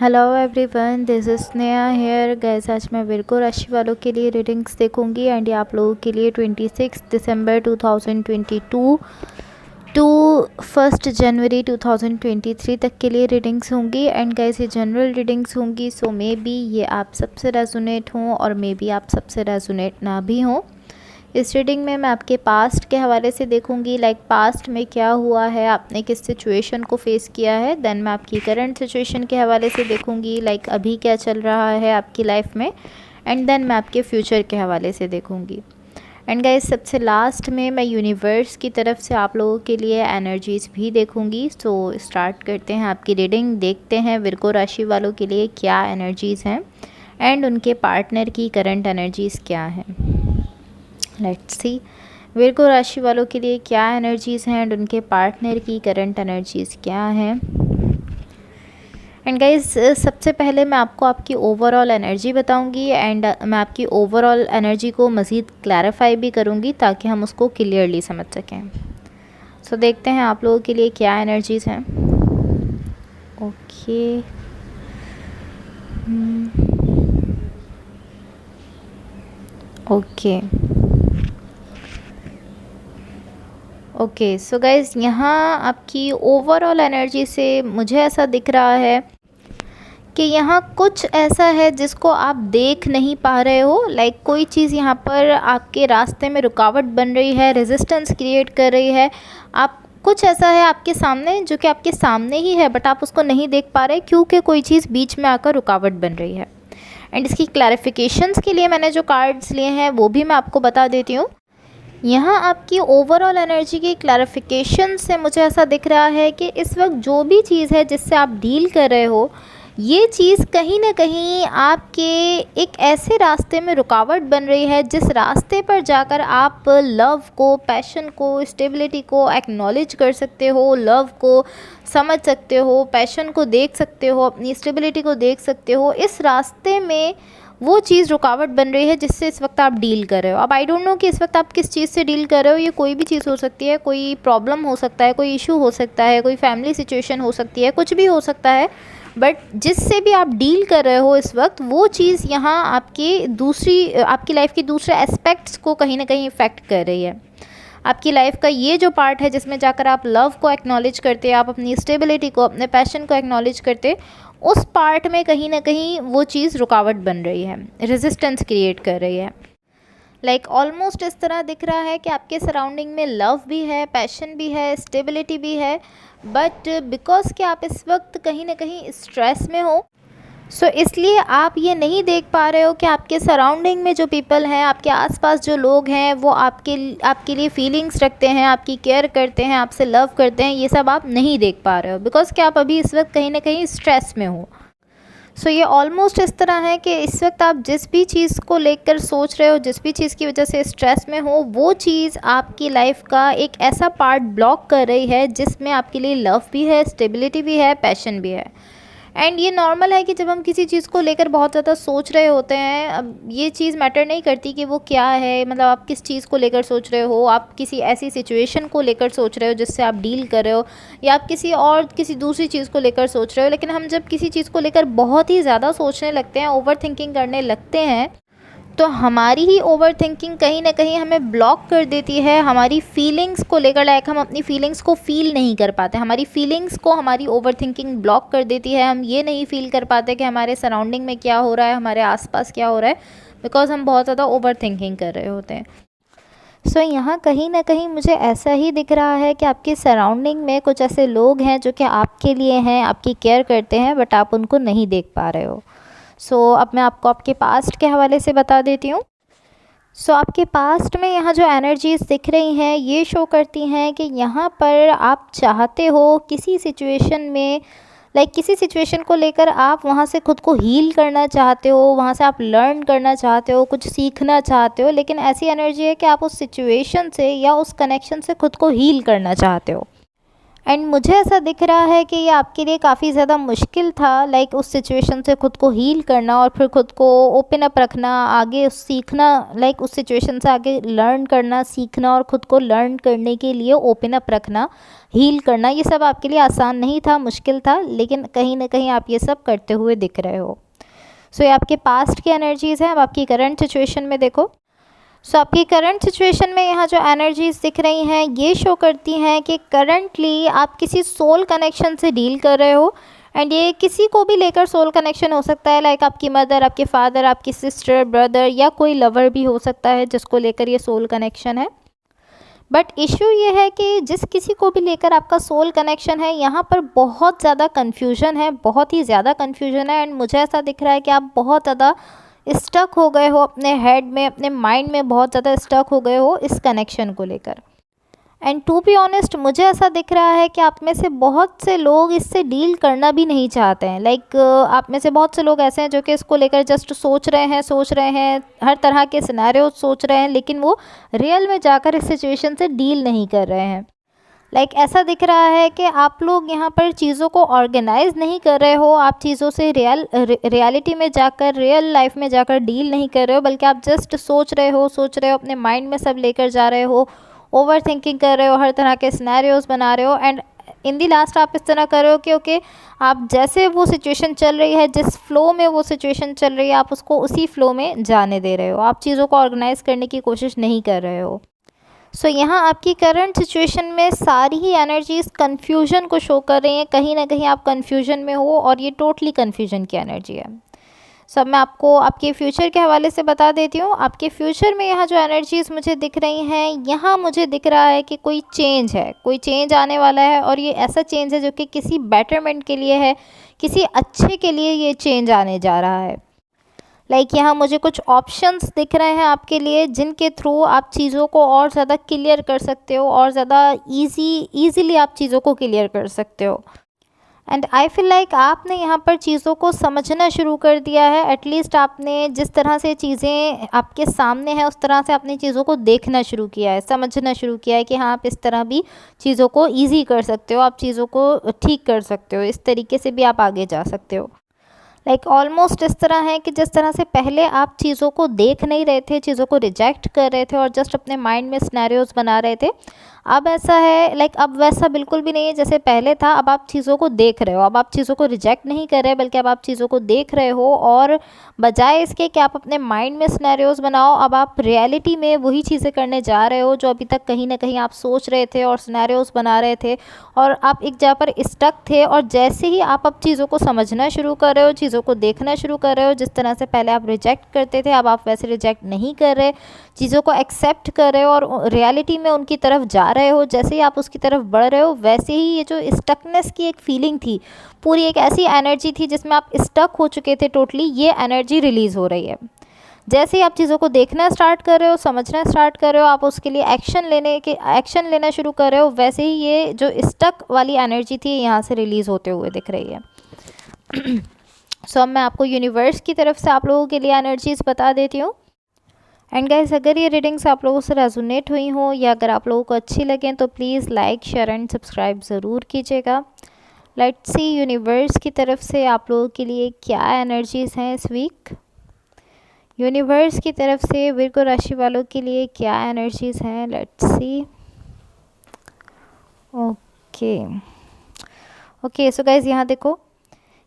Hello everyone, this is Sneha hair guys. आज मैं Virgo राशि वालों के लिए रीडिंग्स देखूंगी एंड ये आप लोगों के लिए 26 दिसंबर 2022 टू 1 जनवरी 2023 तक के लिए रीडिंग्स होंगी। एंड गाइस ये जनरल रीडिंग्स होंगी, सो मे बी ये आप सबसे रेजोनेट हों और मे बी आप सबसे रेजोनेट ना भी हों। इस रीडिंग में मैं आपके पास्ट के हवाले से देखूंगी, लाइक पास्ट में क्या हुआ है, आपने किस सिचुएशन को फेस किया है। देन मैं आपकी करंट सिचुएशन के हवाले से देखूंगी, लाइक अभी क्या चल रहा है आपकी लाइफ में। एंड देन मैं आपके फ्यूचर के हवाले से देखूंगी। एंड गाइस सबसे लास्ट में मैं यूनिवर्स की तरफ से आप लोगों के लिए एनर्जीज़ भी देखूंगी। सो स्टार्ट करते हैं आपकी रीडिंग, देखते हैं विर्गो राशि वालों के लिए क्या एनर्जीज़ हैं एंड उनके पार्टनर की करंट एनर्जीज़ क्या हैं। लेट्स सी विर्गो राशि वालों के लिए क्या एनर्जीज़ हैं एंड उनके पार्टनर की करंट एनर्जीज़ क्या हैं। एंड गाइस सबसे पहले मैं आपको आपकी ओवरऑल एनर्जी बताऊंगी एंड मैं आपकी ओवरऑल एनर्जी को मज़ीद क्लैरिफाई भी करूंगी ताकि हम उसको क्लियरली समझ सकें। सो देखते हैं आप लोगों के लिए क्या एनर्जीज़ हैं। Okay okay okay so guys यहाँ आपकी ओवरऑल एनर्जी से मुझे ऐसा दिख रहा है कि यहाँ कुछ ऐसा है जिसको आप देख नहीं पा रहे हो। लाइक कोई चीज़ यहाँ पर आपके रास्ते में रुकावट बन रही है, रेजिस्टेंस क्रिएट कर रही है। आप कुछ ऐसा है आपके सामने जो कि आपके सामने ही है बट आप उसको नहीं देख पा रहे क्योंकि कोई चीज़ बीच में आकर रुकावट बन रही है। एंड इसकी क्लैरिफिकेशंस के लिए मैंने जो कार्ड्स लिए हैं वो भी मैं आपको बता देती हूँ। यहाँ आपकी ओवरऑल एनर्जी की क्लैरिफिकेशन से मुझे ऐसा दिख रहा है कि इस वक्त जो भी चीज़ है जिससे आप डील कर रहे हो, ये चीज़ कहीं ना कहीं आपके एक ऐसे रास्ते में रुकावट बन रही है जिस रास्ते पर जाकर आप लव को, पैशन को, स्टेबिलिटी को एक्नॉलेज कर सकते हो, लव को समझ सकते हो, पैशन को देख सकते हो, अपनी स्टेबिलिटी को देख सकते हो। इस रास्ते में वो चीज़ रुकावट बन रही है जिससे इस वक्त आप डील कर रहे हो। अब आई डोंट नो कि इस वक्त आप किस चीज़ से डील कर रहे हो। ये कोई भी चीज़ हो सकती है, कोई प्रॉब्लम हो सकता है, कोई इशू हो सकता है, कोई फैमिली सिचुएशन हो सकती है, कुछ भी हो सकता है। बट जिससे भी आप डील कर रहे हो इस वक्त, वो चीज़ यहाँ आपकी लाइफ के दूसरे एस्पेक्ट्स को कहीं ना कहीं इफ़ेक्ट कर रही है। आपकी लाइफ का ये जो पार्ट है जिसमें जाकर आप लव को एक्नॉलेज करते, आप अपनी स्टेबिलिटी को, अपने पैशन को एक्नॉलेज करते, उस पार्ट में कहीं ना कहीं वो चीज़ रुकावट बन रही है, रेजिस्टेंस क्रिएट कर रही है। लाइक ऑलमोस्ट इस तरह दिख रहा है कि आपके सराउंडिंग में लव भी है, पैशन भी है, स्टेबिलिटी भी है, बट बिकॉज कि आप इस वक्त कहीं ना कहीं स्ट्रेस में हो, सो इसलिए आप ये नहीं देख पा रहे हो कि आपके सराउंडिंग में जो पीपल हैं, आपके आसपास जो लोग हैं, वो आपके लिए फीलिंग्स रखते हैं, आपकी केयर करते हैं, आपसे लव करते हैं। ये सब आप नहीं देख पा रहे हो बिकॉज कि आप अभी इस वक्त कहीं ना कहीं स्ट्रेस में हो। सो ये ऑलमोस्ट इस तरह है कि इस वक्त आप जिस भी चीज़ को लेकर सोच रहे हो, जिस भी चीज़ की वजह से स्ट्रेस में हो, वो चीज़ आपकी लाइफ का एक ऐसा पार्ट ब्लॉक कर रही है जिसमें आपके लिए लव भी है, स्टेबिलिटी भी है, पैशन भी है। एंड ये नॉर्मल है कि जब हम किसी चीज़ को लेकर बहुत ज़्यादा सोच रहे होते हैं, अब ये चीज़ मैटर नहीं करती कि वो क्या है, मतलब आप किस चीज़ को लेकर सोच रहे हो, आप किसी ऐसी सिचुएशन को लेकर सोच रहे हो जिससे आप डील कर रहे हो, या आप किसी दूसरी चीज़ को लेकर सोच रहे हो। लेकिन हम जब किसी चीज़ को लेकर बहुत ही ज़्यादा सोचने लगते हैं, ओवर थिंकिंग करने लगते हैं, तो हमारी ही ओवर थिंकिंग कहीं ना कहीं हमें ब्लॉक कर देती है हमारी फीलिंग्स को लेकर। लाइक हम अपनी फीलिंग्स को फील नहीं कर पाते, हमारी फीलिंग्स को हमारी ओवर थिंकिंग ब्लॉक कर देती है। हम ये नहीं फील कर पाते कि हमारे सराउंडिंग में क्या हो रहा है, हमारे आसपास क्या हो रहा है, बिकॉज हम बहुत ज़्यादा ओवर थिंकिंग कर रहे होते हैं। सो यहाँ कहीं ना कहीं मुझे ऐसा ही दिख रहा है कि आपकी सराउंडिंग में कुछ ऐसे लोग हैं जो कि आपके लिए हैं, आपकी केयर करते हैं, बट आप उनको नहीं देख पा रहे हो। सो अब मैं आपको आपके पास्ट के हवाले से बता देती हूँ। सो आपके पास्ट में यहाँ जो एनर्जीज़ दिख रही हैं ये शो करती हैं कि यहाँ पर आप चाहते हो किसी सिचुएशन में, किसी सिचुएशन को लेकर आप वहाँ से खुद को हील करना चाहते हो, वहाँ से आप लर्न करना चाहते हो, कुछ सीखना चाहते हो। लेकिन ऐसी एनर्जी है कि आप उस सिचुएशन से या उस कनेक्शन से खुद को हील करना चाहते हो। एंड मुझे ऐसा दिख रहा है कि ये आपके लिए काफ़ी ज़्यादा मुश्किल था, लाइक उस सिचुएशन से खुद को हील करना और फिर खुद को ओपन अप रखना, आगे सीखना, लाइक उस सिचुएशन से आगे लर्न करना, सीखना और खुद को लर्न करने के लिए ओपन अप रखना, हील करना, ये सब आपके लिए आसान नहीं था, मुश्किल था, लेकिन कहीं ना कहीं आप ये सब करते हुए दिख रहे हो। सो ये आपके पास्ट की एनर्जीज़ हैं। अब आपकी करंट सिचुएशन में देखो। सो आपकी करंट सिचुएशन में यहाँ जो एनर्जीज दिख रही हैं ये शो करती हैं कि करंटली आप किसी सोल कनेक्शन से डील कर रहे हो। एंड ये किसी को भी लेकर सोल कनेक्शन हो सकता है, लाइक आपकी मदर, आपके फादर, आपकी सिस्टर, ब्रदर, या कोई लवर भी हो सकता है जिसको लेकर ये सोल कनेक्शन है। बट इशू ये है कि जिस किसी को भी लेकर आपका सोल कनेक्शन है, यहाँ पर बहुत ज़्यादा कन्फ्यूजन है, बहुत ही ज़्यादा कन्फ्यूजन है। एंड मुझे ऐसा दिख रहा है कि आप बहुत ज़्यादा स्टक हो गए हो अपने हेड में, अपने माइंड में बहुत ज़्यादा स्टक हो गए हो इस कनेक्शन को लेकर। एंड टू बी ऑनेस्ट, मुझे ऐसा दिख रहा है कि आप में से बहुत से लोग इससे डील करना भी नहीं चाहते हैं। लाइक आप में से बहुत से लोग ऐसे हैं जो कि इसको लेकर जस्ट सोच रहे हैं, हर तरह के सिनेरियो सोच रहे हैं, लेकिन वो रियल में जाकर इस सिचुएशन से डील नहीं कर रहे हैं। लाइक ऐसा दिख रहा है कि आप लोग यहाँ पर चीज़ों को ऑर्गेनाइज नहीं कर रहे हो, आप चीज़ों से रियलिटी में जाकर, रियल लाइफ में जाकर डील नहीं कर रहे हो, बल्कि आप जस्ट सोच रहे हो अपने माइंड में सब लेकर जा रहे हो, ओवर थिंकिंग कर रहे हो, हर तरह के सिनेरियोज बना रहे हो। एंड इन दी लास्ट आप इस तरह कर रहे हो कि ओके, आप जैसे वो सिचुएशन चल रही है, जिस फ्लो में वो सिचुएशन चल रही है, आप उसको उसी फ्लो में जाने दे रहे हो, आप चीज़ों को ऑर्गेनाइज करने की कोशिश नहीं कर रहे हो। सो यहाँ आपकी करंट सिचुएशन में सारी ही एनर्जीज कन्फ्यूजन को शो कर रही हैं। कहीं ना कहीं आप कन्फ्यूजन में हो और ये टोटली कन्फ्यूजन की एनर्जी है। सब मैं आपको आपके फ्यूचर के हवाले से बता देती हूँ। आपके फ्यूचर में यहाँ जो एनर्जीज़ मुझे दिख रही हैं, यहाँ मुझे दिख रहा है कि कोई चेंज है, कोई चेंज आने वाला है, और ये ऐसा चेंज है जो कि किसी बेटरमेंट के लिए है, किसी अच्छे के लिए ये चेंज आने जा रहा है। लाइक यहाँ मुझे कुछ ऑप्शंस दिख रहे हैं आपके लिए, जिनके थ्रू आप चीज़ों को और ज़्यादा क्लियर कर सकते हो, और ज़्यादा ईज़िली आप चीज़ों को क्लियर कर सकते हो। एंड आई फील लाइक आपने यहाँ पर चीज़ों को समझना शुरू कर दिया है। एटलीस्ट आपने जिस तरह से चीज़ें आपके सामने हैं, उस तरह से आपने चीज़ों को देखना शुरू किया है, समझना शुरू किया है कि हाँ, आप इस तरह भी चीज़ों को ईजी कर सकते हो, आप चीज़ों को ठीक कर सकते हो, इस तरीके से भी आप आगे जा सकते हो। लाइक ऑलमोस्ट इस तरह है कि जिस तरह से पहले आप चीज़ों को देख नहीं रहे थे, चीज़ों को रिजेक्ट कर रहे थे और जस्ट अपने माइंड में सिनेरियोज बना रहे थे, अब ऐसा है, लाइक अब वैसा बिल्कुल भी नहीं है जैसे पहले था। अब आप चीज़ों को देख रहे हो, अब आप चीज़ों को रिजेक्ट नहीं कर रहे, बल्कि अब आप चीज़ों को देख रहे हो, और बजाय इसके कि आप अपने माइंड में सिनेरियोज बनाओ, अब आप रियलिटी में वही चीज़ें करने जा रहे हो जो अभी तक कहीं ना कहीं आप सोच रहे थे और सिनेरियोज बना रहे थे, और आप एक जगह पर स्टक थे। और जैसे ही आप अब चीज़ों को समझना शुरू कर रहे हो, चीज़ों को देखना शुरू कर रहे हो, जिस तरह से पहले आप रिजेक्ट करते थे, अब आप वैसे रिजेक्ट नहीं कर रहे, चीज़ों को एक्सेप्ट कर रहे हो और रियलिटी में उनकी तरफ जा रहे हो। जैसे ही आप उसकी तरफ बढ़ रहे हो, वैसे ही ये जो स्टकनेस की एक फीलिंग थी, पूरी एक ऐसी एनर्जी थी जिसमें आप स्टक हो चुके थे टोटली, ये एनर्जी रिलीज़ हो रही है। जैसे ही आप चीज़ों को देखना स्टार्ट कर रहे हो, समझना स्टार्ट कर रहे हो, आप उसके लिए एक्शन लेना शुरू कर रहे हो, वैसे ही ये जो स्टक वाली एनर्जी थी यहाँ से रिलीज़ होते हुए दिख रही है। सो अब मैं आपको यूनिवर्स की तरफ से आप लोगों के लिए एनर्जीज़ बता देती हूँ। एंड गाइस, अगर ये रीडिंग्स आप लोगों से रेजोनेट हुई हो या अगर आप लोगों को अच्छी लगें तो please like, share and subscribe ज़रूर कीजिएगा। लेट्स सी यूनिवर्स की तरफ से आप लोगों के लिए क्या एनर्जीज़ हैं इस वीक। यूनिवर्स की तरफ से विर्गो राशि वालों के लिए क्या एनर्जीज़ हैं, let's see. Okay so guys, यहाँ देखो,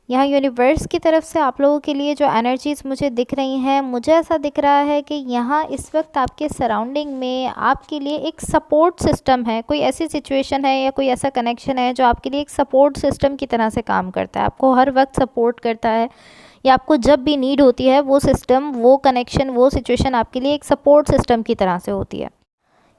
यहाँ यूनिवर्स की तरफ से आप लोगों के लिए जो एनर्जीज़ मुझे दिख रही हैं, मुझे ऐसा दिख रहा है कि यहाँ इस वक्त आपके सराउंडिंग में आपके लिए एक सपोर्ट सिस्टम है। कोई ऐसी सिचुएशन है या कोई ऐसा कनेक्शन है जो आपके लिए एक सपोर्ट सिस्टम की तरह से काम करता है, आपको हर वक्त सपोर्ट करता है, या आपको जब भी नीड होती है वो सिस्टम, वो कनेक्शन, वो सिचुएशन आपके लिए एक सपोर्ट सिस्टम की तरह से होती है।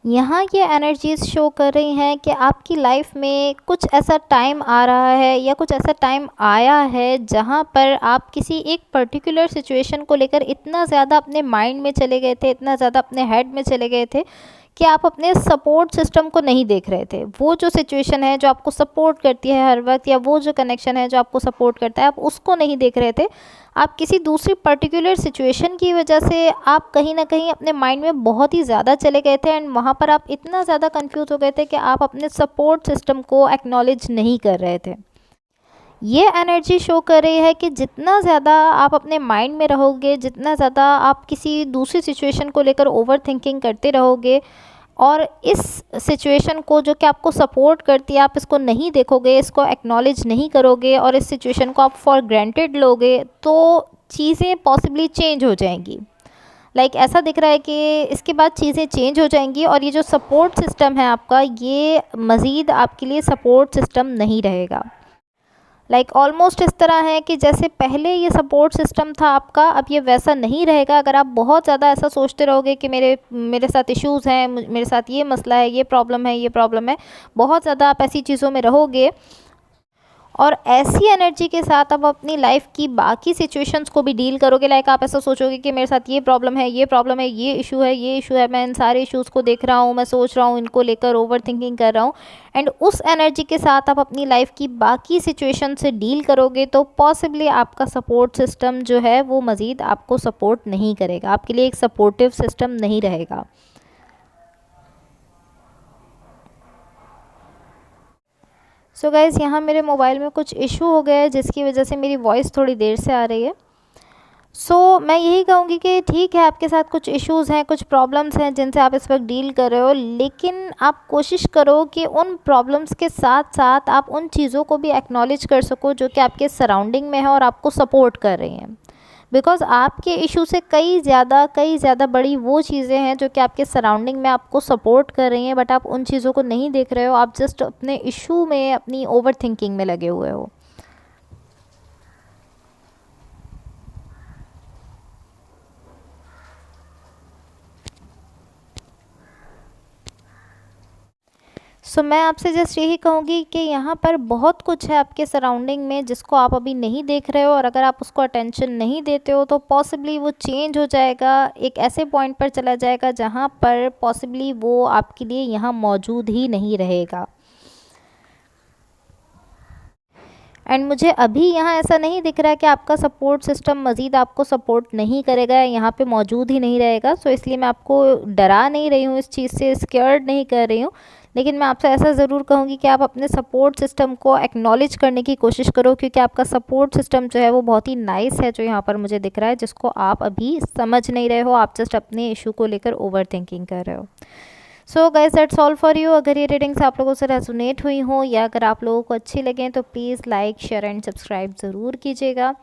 यहाँ ये एनर्जीज़ शो कर रही हैं कि आपकी लाइफ में कुछ ऐसा टाइम आ रहा है या कुछ ऐसा टाइम आया है जहाँ पर आप किसी एक पर्टिकुलर सिचुएशन को लेकर इतना ज़्यादा अपने माइंड में चले गए थे, इतना ज़्यादा अपने हेड में चले गए थे कि आप अपने सपोर्ट सिस्टम को नहीं देख रहे थे। वो जो सिचुएशन है जो आपको सपोर्ट करती है हर वक्त, या वो जो कनेक्शन है जो आपको सपोर्ट करता है, आप उसको नहीं देख रहे थे। आप किसी दूसरी पर्टिकुलर सिचुएशन की वजह से आप कहीं ना कहीं अपने माइंड में बहुत ही ज़्यादा चले गए थे, एंड वहाँ पर आप इतना ज़्यादा कंफ्यूज हो गए थे कि आप अपने सपोर्ट सिस्टम को एक्नॉलेज नहीं कर रहे थे। ये एनर्जी शो कर रही है कि जितना ज़्यादा आप अपने माइंड में रहोगे, जितना ज़्यादा आप किसी दूसरी सिचुएशन को लेकर ओवर थिंकिंग करते रहोगे, और इस सिचुएशन को जो कि आपको सपोर्ट करती है, आप इसको नहीं देखोगे, इसको एक्नॉलेज नहीं करोगे, और इस सिचुएशन को आप फॉर ग्रांटेड लोगे, तो चीज़ें पॉसिबली चेंज हो जाएंगी। ऐसा दिख रहा है कि इसके बाद चीज़ें चेंज हो जाएंगी, और ये जो सपोर्ट सिस्टम है आपका, ये मज़ीद आपके लिए सपोर्ट सिस्टम नहीं रहेगा। ऑलमोस्ट इस तरह है कि जैसे पहले ये सपोर्ट सिस्टम था आपका, अब ये वैसा नहीं रहेगा। अगर आप बहुत ज़्यादा ऐसा सोचते रहोगे कि मेरे मेरे साथ इश्यूज़ हैं, मेरे साथ ये मसला है, ये प्रॉब्लम है, बहुत ज़्यादा आप ऐसी चीज़ों में रहोगे, और ऐसी एनर्जी के साथ आप अपनी लाइफ की बाकी सिचुएशंस को भी डील करोगे। आप ऐसा सोचोगे कि मेरे साथ ये प्रॉब्लम है, ये इशू है, मैं इन सारे इश्यूज़ को देख रहा हूँ, मैं सोच रहा हूँ, इनको लेकर ओवर थिंकिंग कर रहा हूँ, एंड उस एनर्जी के साथ आप अपनी लाइफ की बाकी सिचुएशन से डील करोगे, तो पॉसिबली आपका सपोर्ट सिस्टम जो है वो मज़ीद आपको सपोर्ट नहीं करेगा, आपके लिए एक सपोर्टिव सिस्टम नहीं रहेगा। सो गाइज़, यहाँ मेरे मोबाइल में कुछ इशू हो गया है, जिसकी वजह से मेरी वॉइस थोड़ी देर से आ रही है। मैं यही कहूँगी कि ठीक है, आपके साथ कुछ इश्यूज़ हैं, कुछ प्रॉब्लम्स हैं जिनसे आप इस वक्त डील कर रहे हो, लेकिन आप कोशिश करो कि उन प्रॉब्लम्स के साथ साथ आप उन चीज़ों को भी एक्नॉलेज कर सको जो कि आपके सराउंडिंग में है और आपको सपोर्ट कर रही हैं। बिकॉज़ आपके इशू से कई ज़्यादा बड़ी वो चीज़ें हैं जो कि आपके सराउंडिंग में आपको सपोर्ट कर रही हैं, बट आप उन चीज़ों को नहीं देख रहे हो, आप जस्ट अपने इशू में, अपनी ओवर थिंकिंग में लगे हुए हो। मैं आपसे जस्ट यही कहूँगी कि यहाँ पर बहुत कुछ है आपके सराउंडिंग में जिसको आप अभी नहीं देख रहे हो, और अगर आप उसको अटेंशन नहीं देते हो तो पॉसिबली वो चेंज हो जाएगा, एक ऐसे पॉइंट पर चला जाएगा जहाँ पर पॉसिबली वो आपके लिए यहाँ मौजूद ही नहीं रहेगा। एंड मुझे अभी यहाँ ऐसा नहीं दिख रहा है कि आपका सपोर्ट सिस्टम मज़ीद आपको सपोर्ट नहीं करेगा, यहाँ पे मौजूद ही नहीं रहेगा। इसलिए मैं आपको डरा नहीं रही हूँ, इस चीज़ से स्केयर्ड नहीं कर रही हूँ, लेकिन मैं आपसे ऐसा ज़रूर कहूँगी कि आप अपने सपोर्ट सिस्टम को एक्नॉलेज करने की कोशिश करो, क्योंकि आपका सपोर्ट सिस्टम जो है वो बहुत ही नाइस है, जो यहाँ पर मुझे दिख रहा है, जिसको आप अभी समझ नहीं रहे हो, आप जस्ट अपने इशू को लेकर ओवर थिंकिंग कर रहे हो। So guys, that's all for you. अगर ये रीडिंग्स आप लोगों से रेजोनेट हुई हो, या अगर आप लोगों को अच्छी लगें, तो please like, share and subscribe ज़रूर कीजिएगा।